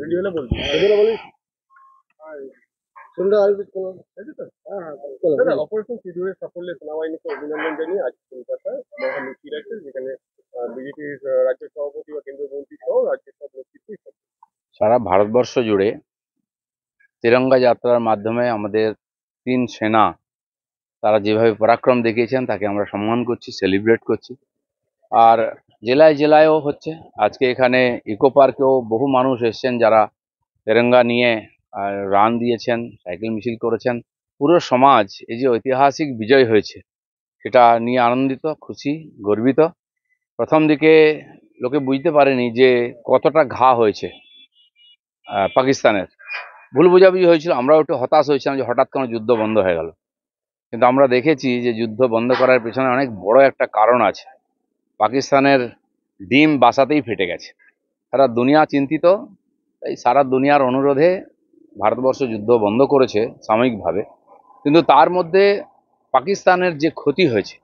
Ready হলে বলবি, ready হলে বলিস। শুনতে আসবি কোনো, তাই তো? দাদা, অপারেশন সিঁদুরের সাফল্যে সেনাবাহিনীকে অভিনন্দন জানিয়ে আজ কলকাতায় মহামিছিল আছে, যেখানে বিজেপির রাজ্য সভাপতি বা কেন্দ্রীয় মন্ত্রী সহ রাজ্যের সব নেতৃত্ব। সারা ভারতবর্ষ জুড়ে তিরঙ্গা যাত্রার মাধ্যমে আমাদের তিন সেনা তারা যেভাবে পরাক্রম দেখিয়েছেন তাকে আমরা সম্মান করছি, সেলিব্রেট করছি। আর জেলায় জেলায়ও হচ্ছে। আজকে এখানে ইকো পার্কেও বহু মানুষ এসেছেন যারা তেরঙ্গা নিয়ে রান দিয়েছেন, সাইকেল মিছিল করেছেন। পুরো সমাজ এই যে ঐতিহাসিক বিজয় হয়েছে সেটা নিয়ে আনন্দিত, খুশি, গর্বিত। প্রথম দিকে লোকে বুঝতে পারেনি যে কতটা ঘা হয়েছে পাকিস্তানের। ভুল বোঝাবুঝি হয়েছিল, আমরাও একটু হতাশ হয়েছিলাম যে হঠাৎ কোনো যুদ্ধ বন্ধ হয়ে গেল। কিন্তু আমরা দেখেছি যে যুদ্ধ বন্ধ করার পেছনে অনেক বড় একটা কারণ আছে। পাকিস্তানের ডিম বাসাতেই ফেটে গেছে। সারা দুনিয়া চিন্তিত, তাই সারা দুনিয়ার অনুরোধে ভারতবর্ষ যুদ্ধ বন্ধ করেছে সাময়িকভাবে। কিন্তু তার মধ্যে পাকিস্তানের যে ক্ষতি হয়েছে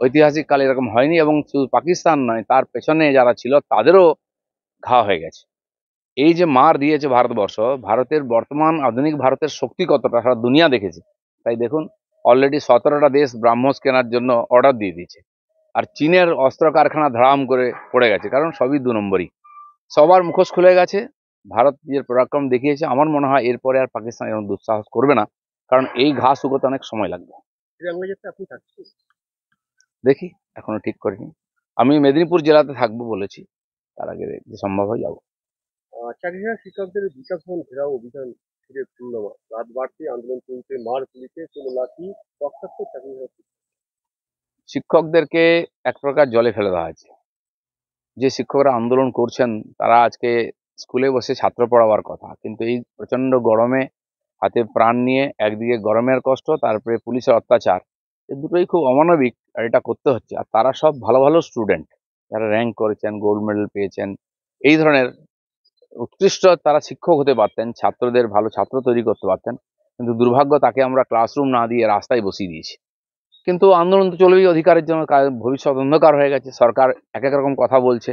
ঐতিহাসিক কালে এরকম হয়নি, এবং শুধু পাকিস্তান নয়, তার পেছনে যারা ছিল তাদেরও ঘা হয়ে গেছে। এই যে মার দিয়েছে ভারতবর্ষ, ভারতের বর্তমান আধুনিক ভারতের শক্তি কতটা সারা দুনিয়া দেখেছে। তাই দেখুন, অলরেডি 17টা দেশ ব্রাহ্মস কেনার জন্য অর্ডার দিয়ে দিয়েছে। আর চীনের অস্ত্র কারখানা ধারাম করে পড়ে গেছে, কারণ সবই 2 নম্বরই। সবার মুখোশ খুলে গেছে। ভারত যে পরাক্রম দেখিয়েছে, আমার মনে হয় এরপরে আর পাকিস্তান এরকম দুঃসাহস করবে না, কারণ এই ঘা শুকোতে অনেক সময় লাগবে। আপনি থাকছেন? দেখি, এখনো ঠিক করিনি। আমি মেদিনীপুর জেলাতে থাকবো বলেছি, তার আগে যে সম্ভব হয় যাবো। চাকরিহারা শিক্ষকদের বিকাশ ভবন ঘেরাও অভিযান ঘিরে পূর্ণমা, রাত বাড়তে আন্দোলন চলছে, মার পুলিশে কোনো লাঠি, রক্তাক্ত চাকরিহারা শিক্ষকদেরকে এক প্রকার জলে ফেলে দেওয়া হয়েছে। যে শিক্ষকরা আন্দোলন করছেন তারা আজকে স্কুলে বসে ছাত্র পড়াবার কথা, কিন্তু এই প্রচন্ড গরমে হাতে প্রাণ নিয়ে একদিকে গরমের কষ্ট, তারপরে পুলিশের অত্যাচার, এই দুটোই খুব অমানবিক। আর এটা করতে হচ্ছে। আর তারা সব ভালো ভালো স্টুডেন্ট, যারা র্যাঙ্ক করেছেন, গোল্ড মেডেল পেয়েছেন, এই ধরনের উৎকৃষ্ট তারা শিক্ষক হতে পারতেন, ছাত্রদের ভালো ছাত্র তৈরি করতে পারতেন। কিন্তু দুর্ভাগ্য, তাকে আমরা ক্লাসরুম না দিয়ে রাস্তায় বসিয়ে দিয়েছি। কিন্তু আন্দোলন তো চলবেই অধিকারের জন্য, ভবিষ্যৎ অন্ধকার হয়ে গেছে। সরকার এক এক রকম কথা বলছে,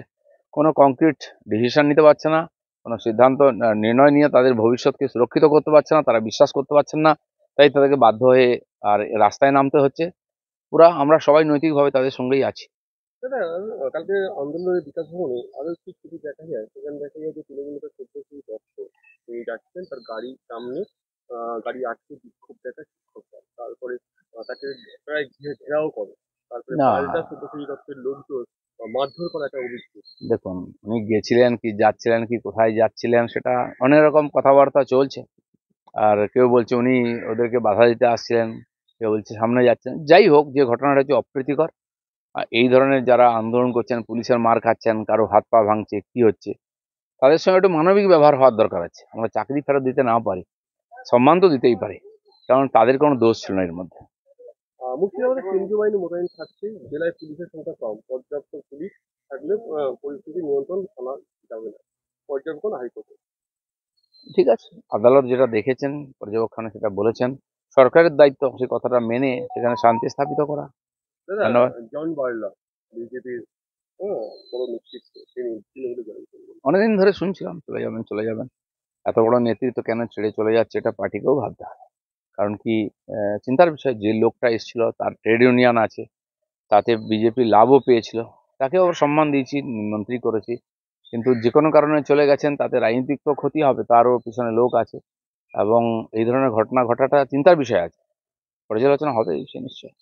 কোনো কংক্রিট ডিসিশন নিতে পারছে না, কোনো সিদ্ধান্ত নির্ণয় নিয়ে তাদের ভবিষ্যৎকে সুরক্ষিত করতে পারছে না, তারা বিশ্বাস করতে পারছেন না। তাই তাদেরকে বাধ্য হয়ে আর রাস্তায় নামতে হচ্ছে। পুরা আমরা সবাই নৈতিকভাবে তাদের সঙ্গেই আছি। দাদা, কালকে আন্দোলনের বিকাশ ভবনে আরো একটি ছবি দেখা যায়, সেখানে দেখা যায় যে তৃণমূলের 14টি দর্শক তিনি যাচ্ছেন, তার গাড়ির সামনে গাড়ি আটকে বিক্ষোভ দেখায় শিক্ষকরা। তারপরে তাকে প্রায় ঘেরাও করে। তারপরে না, পাল্টা শুভশ্রী দত্তের লোকজন মারধর করা একটা অভিযোগ। দেখুন, উনি গেছিলেন কি যাচ্ছিলেন কি কোথায় যাচ্ছিলেন সেটা অনেক রকম কথাবার্তা চলছে। আর কেউ বলছে উনি ওদেরকে বাধা দিতে আসছিলেন, কেউ বলছে সামনে যাচ্ছেন। যাই হোক, যে ঘটনাটা হচ্ছে অপ্রীতিকর। আর এই ধরনের যারা আন্দোলন করছেন, পুলিশের মার খাচ্ছেন, কারো হাত পা ভাঙছে, কি হচ্ছে, তাদের সঙ্গে একটু মানবিক ব্যবহার হওয়ার দরকার আছে। আমরা চাকরি ফেরত দিতে না পারি, সম্মান তো দিতেই পারি, কারণ তাদের কোনো দোষ ছিল না এর মধ্যে। মুর্শিদাবাদে কেন্দ্রীয় বাহিনী মোতায়েন থাকছে, জেলায় পুলিশের সংখ্যা কম, পর্যাপ্ত পুলিশ থাকলে পরিস্থিতি নিয়ন্ত্রণ আনা যাবে না, পর্যবেক্ষণ হাইকোর্টে। ঠিক আছে, আদালত যেটা দেখেছেন, পর্যবেক্ষণে সেটা বলেছেন, সরকারের দায়িত্ব সেই কথাটা মেনে সেখানে শান্তি স্থাপিত করা। দাদা, ধন্যবাদ। জন বার্লা বিজেপির বড় নেতৃত্ব, তিনি তৃণমূলে জয়েন করবেন। অনেকদিন ধরে শুনছিলাম চলে যাবেন চলে যাবেন। এত বড় নেতৃত্ব কেন ছেড়ে চলে যাচ্ছে, এটা পার্টিকেও ভাবতে হবে। কারণ কি, চিন্তার বিষয়, যে লোকটা এসেছিল তার ট্রেড ইউনিয়ন আছে, তাতে বিজেপি লাভও পেয়েছিল, তাকেও সম্মান দিয়েছি, মন্ত্রী করেছি। কিন্তু যে কোনো কারণে চলে গেছেন, তাতে রাজনীতিক তো ক্ষতি হবে, তারও পিছনে লোক আছে। এবং এই ধরনের ঘটনা ঘটাটা চিন্তার বিষয় আছে, পর্যালোচনা হবে এই বিষয়ে নিশ্চয়ই।